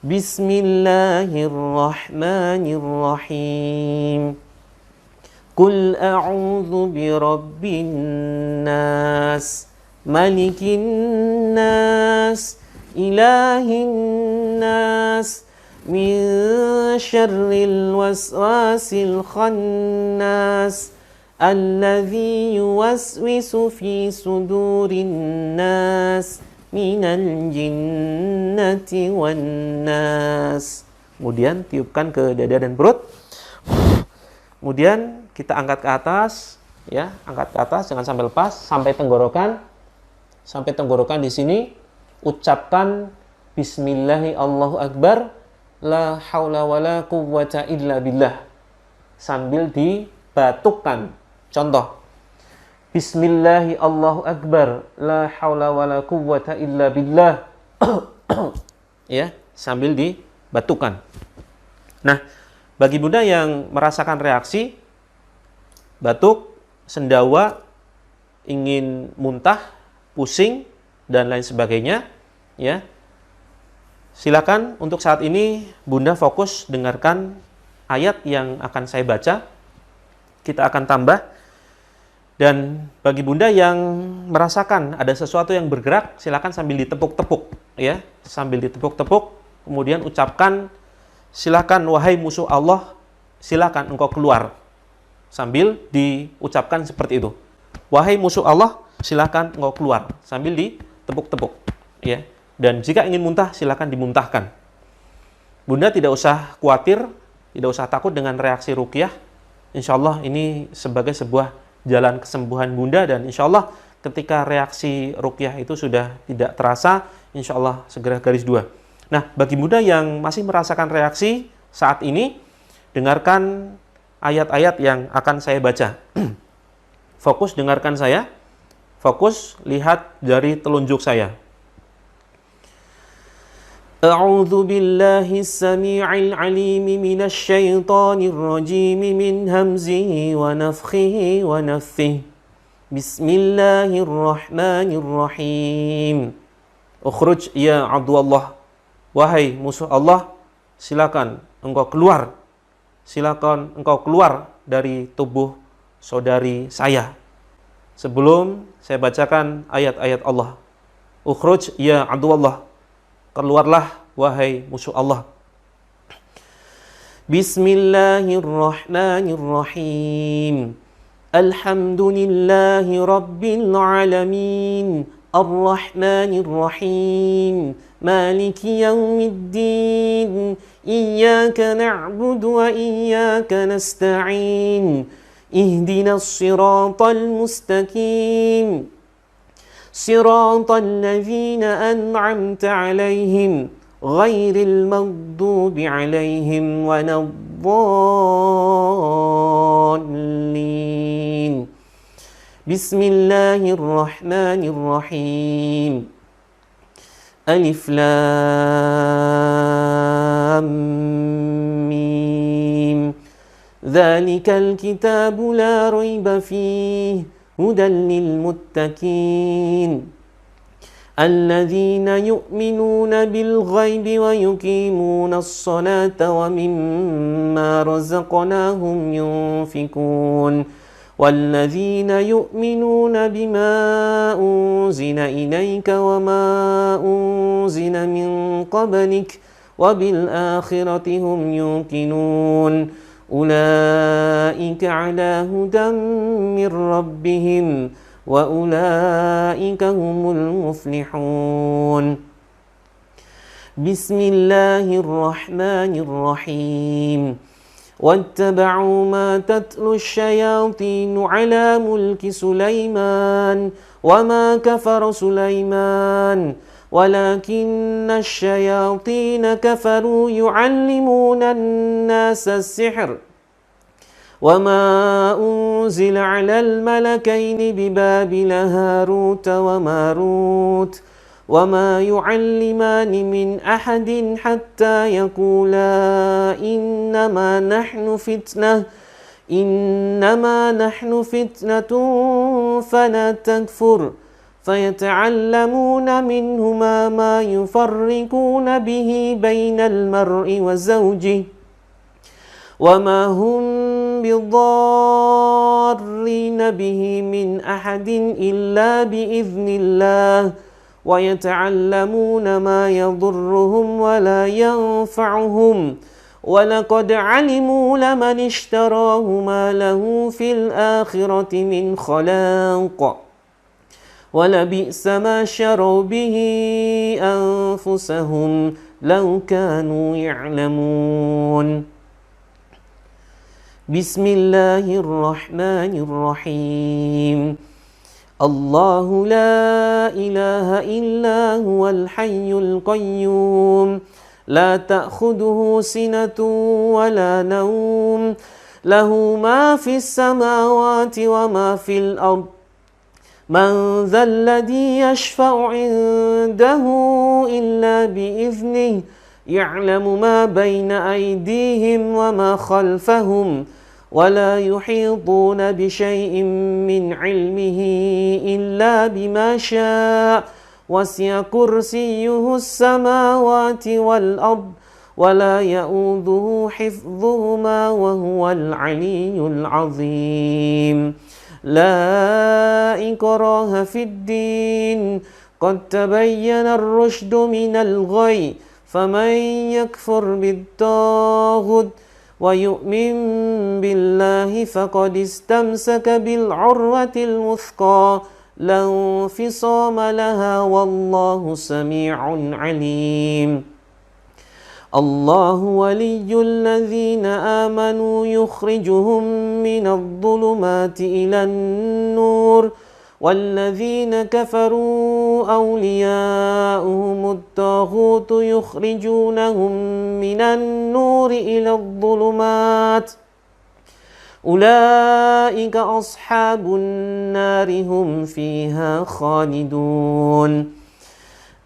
Bismillahirrahmanirrahim. Qul a'udzu birabbin nas, malikin nas, ilahin nas, min syarril waswasil khannas, alladzi yuwaswisu fi sudurin nas, minal jinnati wan nas. Kemudian tiupkan ke dada dan perut. Kemudian kita angkat ke atas, ya, angkat ke atas, jangan sampai lepas, sampai tenggorokan. Sampai tenggorokan di sini ucapkan Bismillahi Allahu Akbar, la haula wala quwwata illa billah, sambil dibatukkan. Contoh, Bismillahi Allahu Akbar, la haula wala quwwata illa billah. Ya, sambil dibatukan. Nah, bagi Bunda yang merasakan reaksi batuk, sendawa, ingin muntah, pusing dan lain sebagainya, ya. Silakan untuk saat ini Bunda fokus dengarkan ayat yang akan saya baca. Kita akan tambah. Dan bagi Bunda yang merasakan ada sesuatu yang bergerak, silakan sambil ditepuk-tepuk, ya, sambil ditepuk-tepuk, kemudian ucapkan, silakan wahai musuh Allah, silakan engkau keluar, sambil diucapkan seperti itu. Wahai musuh Allah, silakan engkau keluar, sambil ditepuk-tepuk, ya. Dan jika ingin muntah, silakan dimuntahkan. Bunda tidak usah khawatir, tidak usah takut dengan reaksi ruqyah. Insya Allah ini sebagai sebuah jalan kesembuhan Bunda, dan insya Allah ketika reaksi ruqyah itu sudah tidak terasa, insya Allah segera garis 2. Nah, bagi Bunda yang masih merasakan reaksi saat ini, dengarkan ayat-ayat yang akan saya baca. Fokus dengarkan saya, fokus lihat dari telunjuk saya. A'udzu billahi as-sami'il 'alim minasy syaithanir rajim min hamzihi wa nafthihi wa nafthihi. Bismillahirrahmanirrahim. Ukhruj ya aduwallah. Wahai musuh Allah, silakan engkau keluar. Silakan engkau keluar dari tubuh saudari saya. Sebelum saya bacakan ayat-ayat Allah. Ukhruj ya aduwallah. Keluarlah wahai musuh Allah. Bismillahirrahmanirrahim. Alhamdulillahi rabbil alamin. Ar-Rahmanir-Rahim. Maliki yaumiddin. Iyyaka na'budu wa iyyaka nasta'in. Ihdinas siratal mustaqim. صراط الذين أنعمت عليهم غير المغضوب عليهم ولا الضالين بسم الله الرحمن الرحيم ألف لام ميم ذلك الكتاب لا ريب فيه هدى للمتقين الذين يؤمنون بالغيب ويقيمون الصلاة ومما رزقناهم ينفقون والذين يؤمنون بما أنزل إليك وما أنزل من قبلك وبالآخرة هم يوقنون أولئك على هدى من ربهم وأولئك هم المفلحون بسم الله الرحمن الرحيم واتبعوا ما تتلو الشياطين على ملك سليمان وما كفر سليمان ولكن الشياطين كفروا يعلمون الناس السحر وما أنزل على الملكين ببابل هاروت وماروت وما يعلمان من أحد حتى يقولا إنما نحن فتنة فلا تكفر فيتعلمون منهما ما يفرقون به بين المرء وزوجه وما هم بضارين به من أحد إلا بإذن الله ويتعلمون ما يضرهم ولا ينفعهم ولقد علموا لمن اشتراه ما له في الآخرة من خلاق ولبئس ما شروا به أنفسهم لو كانوا يعلمون بسم الله الرحمن الرحيم الله لا إله إلا هو الحي القيوم لا تأخذه سنة ولا نوم له ما في السماوات وما في الأرض من ذا الذي يشفع عنده إلا بإذنه يعلم ما بين أيديهم وما خلفهم ولا يحيطون بشيء من علمه إلا بما شاء وسع كرسيه السماوات والأرض ولا يؤوده حفظهما وهو العلي العظيم لا إكراه في الدين قد تبين الرشد من الغي فمن يكفر بالطاغوت ويؤمن بالله فقد استمسك بالعروة الوثقى لا انفصام لها والله سميع عليم الله ولي الذين آمنوا يخرجهم من الظلمات إلى النور والذين كفروا أولياؤهم الطاغوت يخرجونهم من النور إلى الظلمات أولئك أصحاب النار هم فيها خالدون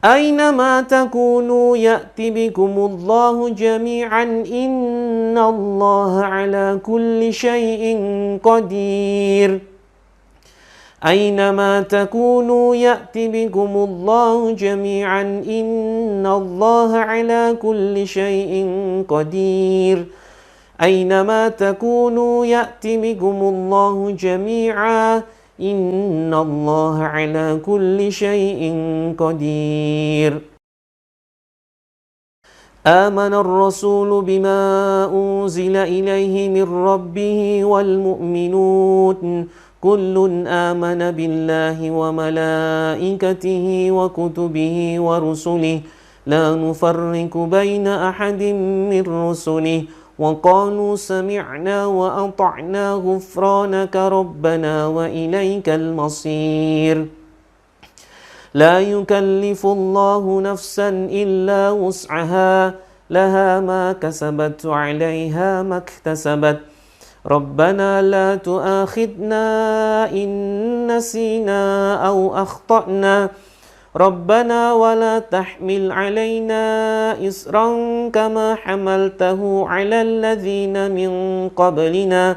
أينما تكونوا يأت بكم الله جميعا إن الله على كل شيء قدير أينما تكونوا يأت بكم الله جميعا إن الله على كل شيء قدير أينما تكونوا يأت بكم الله جميعا إن الله على كل شيء قدير آمن الرسول بما أنزل إليه من ربه والمؤمنون كل آمن بالله وملائكته وكتبه ورسله لا نفرق بين أحد من رسله وقالوا سمعنا وأطعنا غفرانك ربنا وإليك المصير لا يكلف الله نفسا إلا وسعها لها ما كسبت وعليها ما اكتسبت ربنا لا تؤاخذنا إن نسينا أو أخطأنا ربنا ولا تحمل علينا إصرا كما حملته على الذين من قبلنا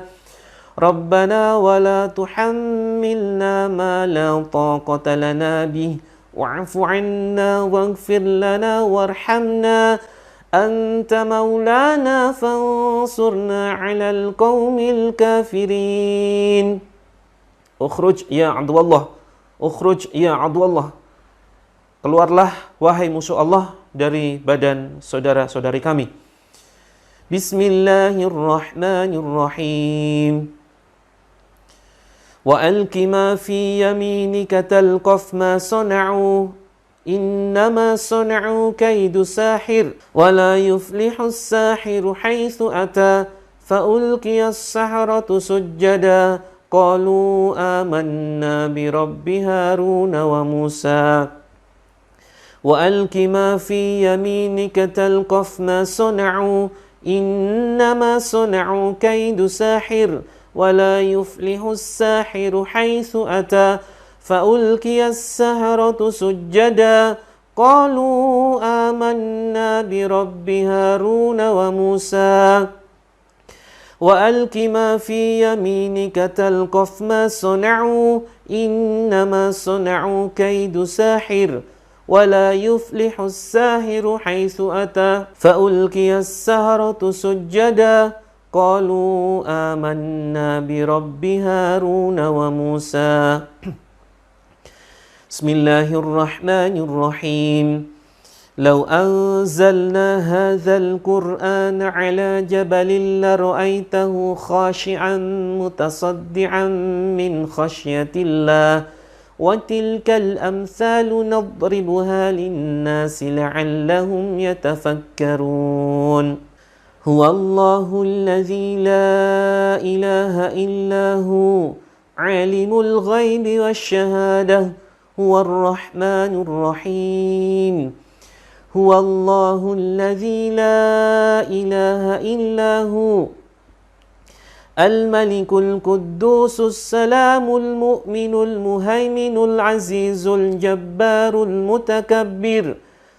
ربنا ولا تحملنا ما لا طاقة لنا به واعف عنا واغفر لنا وارحمنا أنت مولانا فانصرنا على القوم الكافرين Ukhruj ya aduwallah. Ukhruj ya aduwallah. Keluarlah wahai musuh Allah dari badan saudara-saudari kami. Bismillahirrahmanirrahim. Wa alqi ma fi yaminika talqaf ma sana'u innama sana'u kaidu sahir wa la yuflihu as-sahiru haythu ata fa ulqiya as-saharatu sujjada qalu amanna bi rabbi Haruna wa Musa. وَأَلْقِ مَا فِي يَمِينِكَ تَلْقَفْ مَا صَنَعُوا إِنَّمَا صَنَعُوا كَيْدُ سَاحِرٍ وَلَا يُفْلِحُ السَّاحِرُ حَيْثُ أَتَى فَأُلْقِيَ السَّحَرَةُ سُجَّدًا قَالُوا آمَنَّا بِرَبِّ هَارُونَ وَمُوسَى وَأَلْقِ مَا فِي يَمِينِكَ تَلْقَفْ مَا صَنَعُوا إِنَّمَا صَنَعُوا كَيْدُ سَاحِرٍ ولا يفلح الساحر حيث أتى فألقي السحرة سجدا قالوا آمنا برب هارون وموسى بسم الله الرحمن الرحيم لو أنزلنا هذا القرآن على جبل لرأيته خاشعا متصدعا من خشية الله وَتِلْكَ الْأَمْثَالُ نَضْرِبُهَا لِلنَّاسِ لَعَلَّهُمْ يَتَفَكَّرُونَ هُوَ اللَّهُ الَّذِي لَا إِلَهَ إِلَّا هُوَ عَالِمُ الْغَيْبِ وَالشَّهَادَةِ هُوَ الرَّحْمَنُ الرَّحِيمُ هُوَ اللَّهُ الَّذِي لَا إِلَهَ إِلَّا هُوَ الملك القدوس السلام المؤمن المهيمن العزيز الجبار المتكبر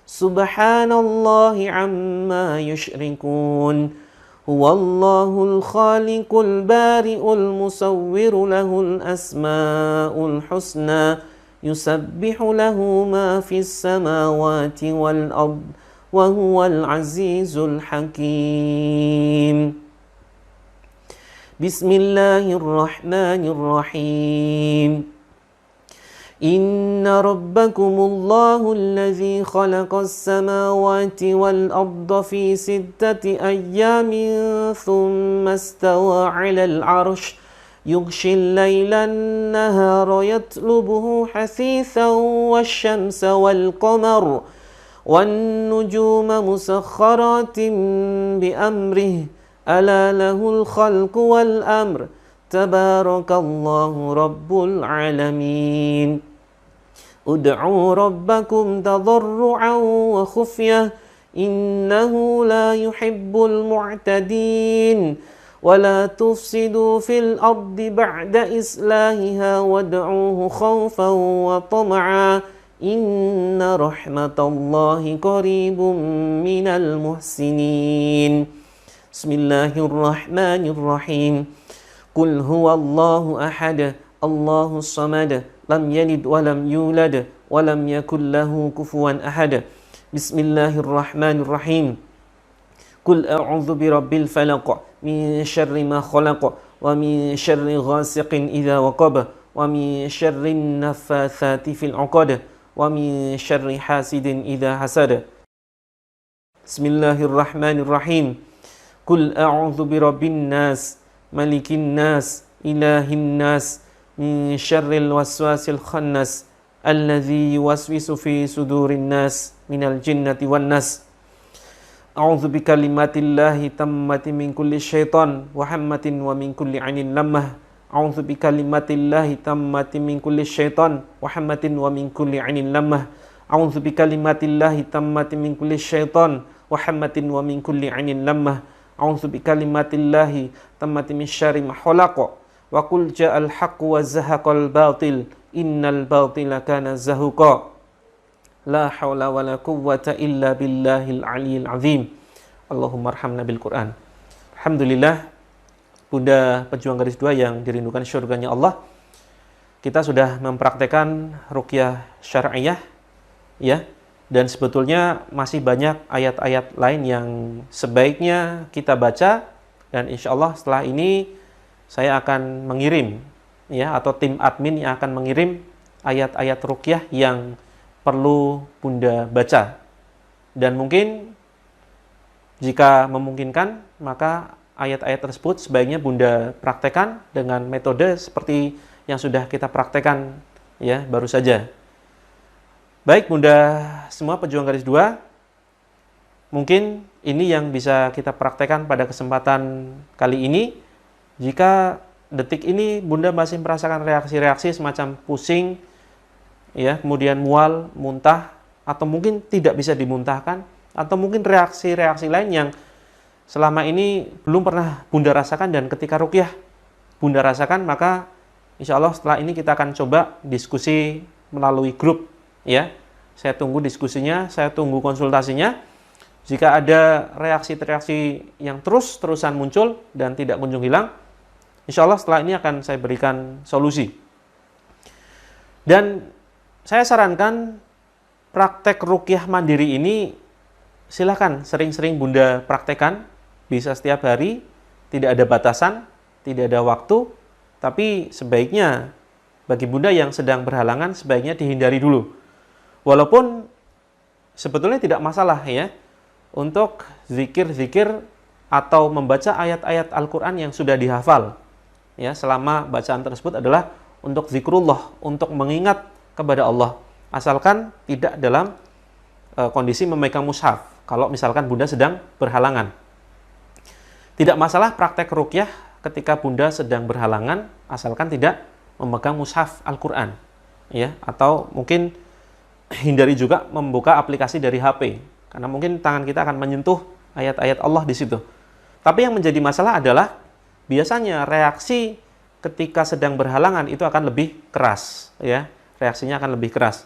سبحان الله عما يشركون هو الله الخالق البارئ المصور له الأسماء الحسنى يسبح له ما في السماوات والأرض وهو العزيز الحكيم بسم الله الرحمن الرحيم إن ربكم الله الذي خلق السماوات والأرض في 6 أيام ثم استوى على العرش يغشي الليل النهار يطلبه حثيثا والشمس والقمر والنجوم مسخرات بأمره ألا له الخلق والأمر تبارك الله رب العالمين ادعوا ربكم تضرعا وخفية إنه لا يحب المعتدين ولا تفسدوا في الأرض بعد إصلاحها وادعوه خوفا وطمعا إن رحمة الله قريب من المحسنين بسم الله الرحمن الرحيم قل هو الله أحد الله الصمد لم يلد ولم يولد ولم يكن له كفوا أحد بسم الله الرحمن الرحيم قل أعوذ برب الفلق من شر ما خلق ومن شر غاسق إذا وقب ومن شر النفاثات في العقد ومن شر حاسد إذا حسد بسم الله الرحمن الرحيم قل أعوذ برب الناس ملك الناس إله الناس من شر الوسواس الخناس الذي يوسوس في صدور الناس من الجنة والناس أعوذ بكلمات الله تامة من كل شيطان وهمة ومن كل عين لمة أعوذ بكلمات الله تامة من كل شيطان وهمة ومن كل عين لمة أعوذ بكلمات الله تامة من كل شيطان وهمة ومن كل عين لمة أعوذ بكلمات الله تامة من شر ما خلق وقل جاء الحق وزهق الباطل إن الباطل كان زهوقا لا حول ولا قوة إلا بالله العلي العظيم اللهم ارحمنا بالقرآن. Alhamdulillah, Bunda pejuang garis 2 yang dirindukan syurganya Allah, kita sudah mempraktekkan ruqyah syar'iyah ya. Dan sebetulnya masih banyak ayat-ayat lain yang sebaiknya kita baca. Dan insya Allah setelah ini saya akan mengirim ya, atau tim admin yang akan mengirim ayat-ayat ruqyah yang perlu Bunda baca. Dan mungkin jika memungkinkan, maka ayat-ayat tersebut sebaiknya Bunda praktekkan dengan metode seperti yang sudah kita praktekkan ya baru saja. Baik Bunda semua pejuang garis 2, mungkin ini yang bisa kita praktekkan pada kesempatan kali ini. Jika detik ini Bunda masih merasakan reaksi-reaksi semacam pusing, ya, kemudian mual, muntah, atau mungkin tidak bisa dimuntahkan, atau mungkin reaksi-reaksi lain yang selama ini belum pernah Bunda rasakan dan ketika ruqyah Bunda rasakan, maka insya Allah setelah ini kita akan coba diskusi melalui grup ya. Saya tunggu diskusinya, saya tunggu konsultasinya. Jika ada reaksi-reaksi yang terus-terusan muncul dan tidak kunjung hilang, insya Allah setelah ini akan saya berikan solusi. Dan saya sarankan praktek ruqyah mandiri ini silakan sering-sering Bunda praktekkan. Bisa setiap hari, tidak ada batasan, tidak ada waktu, tapi sebaiknya bagi Bunda yang sedang berhalangan sebaiknya dihindari dulu. Walaupun sebetulnya tidak masalah ya untuk zikir-zikir atau membaca ayat-ayat Al-Qur'an yang sudah dihafal. Ya, selama bacaan tersebut adalah untuk zikrullah, untuk mengingat kepada Allah. Asalkan tidak dalam kondisi memegang mushaf. Kalau misalkan Bunda sedang berhalangan. Tidak masalah praktek ruqyah ketika Bunda sedang berhalangan, asalkan tidak memegang mushaf Al-Qur'an. Ya, atau mungkin hindari juga membuka aplikasi dari HP, karena mungkin tangan kita akan menyentuh ayat-ayat Allah di situ. Tapi yang menjadi masalah adalah biasanya reaksi ketika sedang berhalangan itu akan lebih keras, ya. Reaksinya akan lebih keras.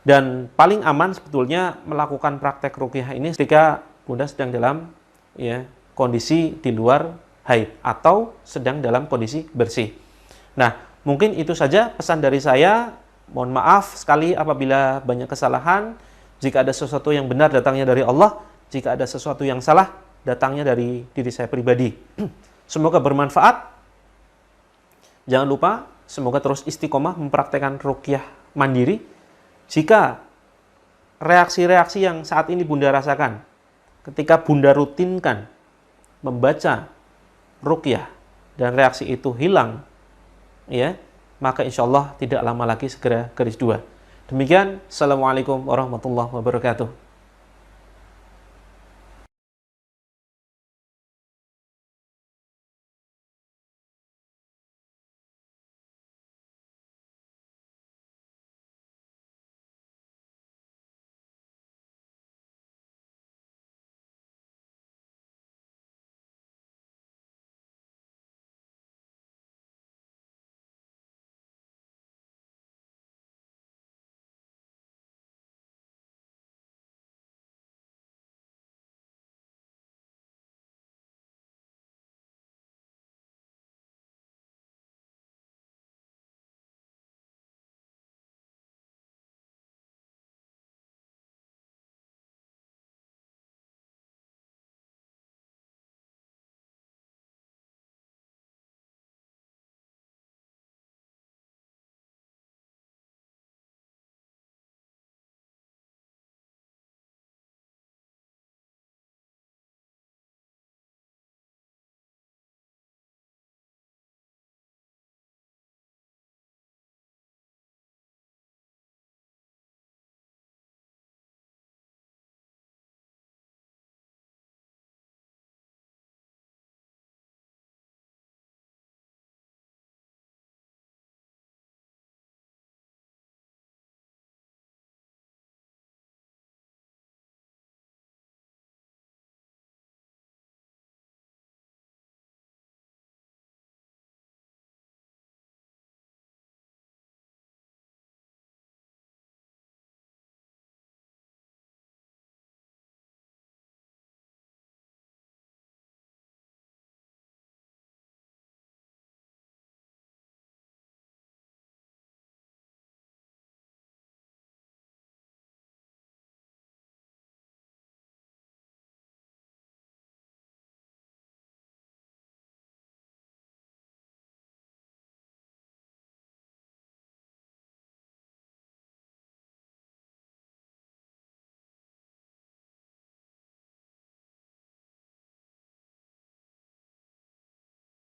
Dan paling aman sebetulnya melakukan praktek ruqyah ini ketika Bunda sedang dalam ya kondisi di luar haid atau sedang dalam kondisi bersih. Nah, mungkin itu saja pesan dari saya. Mohon maaf sekali apabila banyak kesalahan. Jika ada sesuatu yang benar datangnya dari Allah, jika ada sesuatu yang salah datangnya dari diri saya pribadi. Semoga bermanfaat. Jangan lupa, semoga terus istiqomah mempraktekkan ruqyah mandiri. Jika reaksi-reaksi yang saat ini Bunda rasakan, ketika Bunda rutinkan membaca ruqyah dan reaksi itu hilang, ya, maka insya Allah tidak lama lagi segera garis 2. Demikian, Assalamualaikum warahmatullahi wabarakatuh.